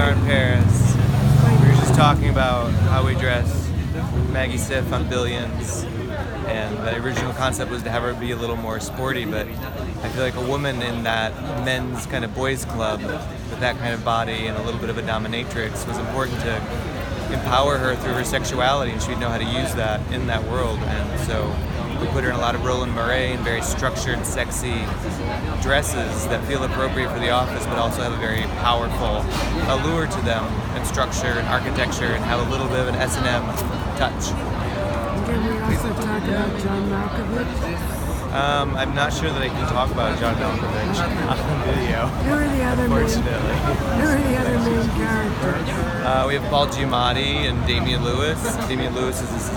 are in Paris. We were just talking about how we dress. Maggie Siff on Billons. And the original concept was to have her be a little more sporty, but I feel like a woman in that men's kind of boys club with that kind of body and a little bit of a dominatrix was important to empower her through her sexuality, and she'd know how to use that in that world. And so we put her in a lot of Roland Mouret and very structured, sexy dresses that feel appropriate for the office, but also have a very powerful allure to them, and structure and architecture, and have a little bit of an S&M touch. Can we also talk about John Malkovich? I'm not sure that I can talk about John Malkovich on video. Who are the other main characters? We have Paul Giamatti and Damian Lewis. Damian Lewis is this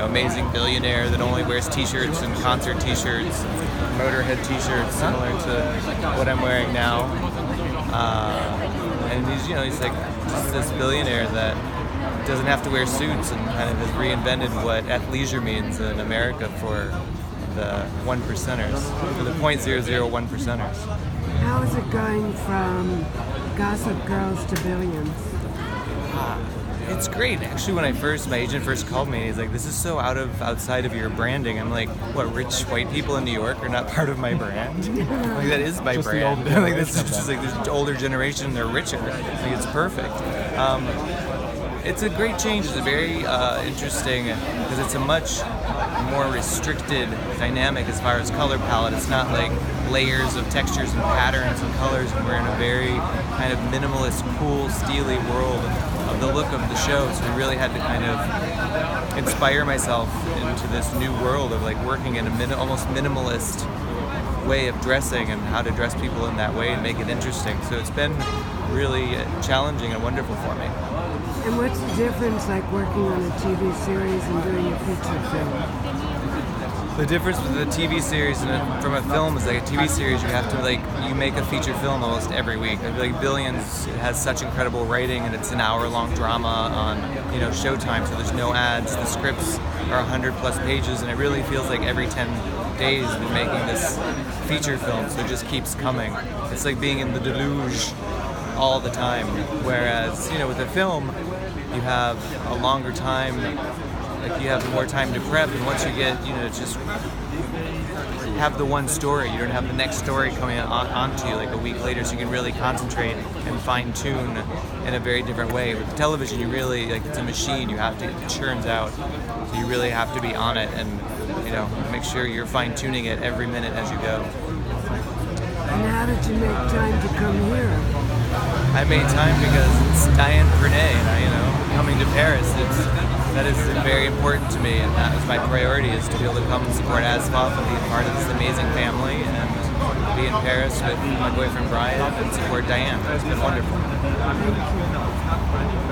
amazing billionaire that only wears t-shirts and concert t-shirts, Motorhead t-shirts, similar to what I'm wearing now. And he's like just this billionaire that doesn't have to wear suits, and kind of has reinvented what athleisure means in America for the 1%ers, for the 0.001 percenters. How is it going from Gossip Girls to Billions? It's great. Actually, when my agent first called me, he's like, "This is so outside of your branding." I'm like, "What? Rich white people in New York are not part of my brand?" Like, that is my brand. Like, that's just like this older generation. They're richer. Like, it's perfect. It's a great change. It's a very interesting, because it's a much more restricted dynamic as far as color palette. It's not like layers of textures and patterns and colors, and we're in a very kind of minimalist, cool, steely world of the look of the show. So we really had to kind of inspire myself into this new world of like working in a almost minimalist way of dressing, and how to dress people in that way and make it interesting. So it's been really challenging and wonderful for me. And what's the difference, like working on a TV series and doing a feature film? The difference with a TV series and from a film is, like, a TV series, you have to you make a feature film almost every week. I feel like Billions has such incredible writing, and it's an hour-long drama on Showtime, so there's no ads. The scripts are 100+ pages, and it really feels like every 10 days we're making this feature film, so it just keeps coming. It's like being in the deluge all the time, whereas with a film you have a longer time, like you have more time to prep, and once you get just have the one story, you don't have the next story coming onto you like a week later, so you can really concentrate and fine-tune in a very different way. With television, you really, it's a machine, it churns out, so you really have to be on it and make sure you're fine-tuning it every minute as you go. And how did you make time to come here? I made time because it's Diane Pernay, and coming to Paris, that is very important to me, and that is my priority, is to be able to come and support ASVOFF and be a part of this amazing family, and be in Paris with my boyfriend Brian and support Diane. It's been wonderful. Thank you.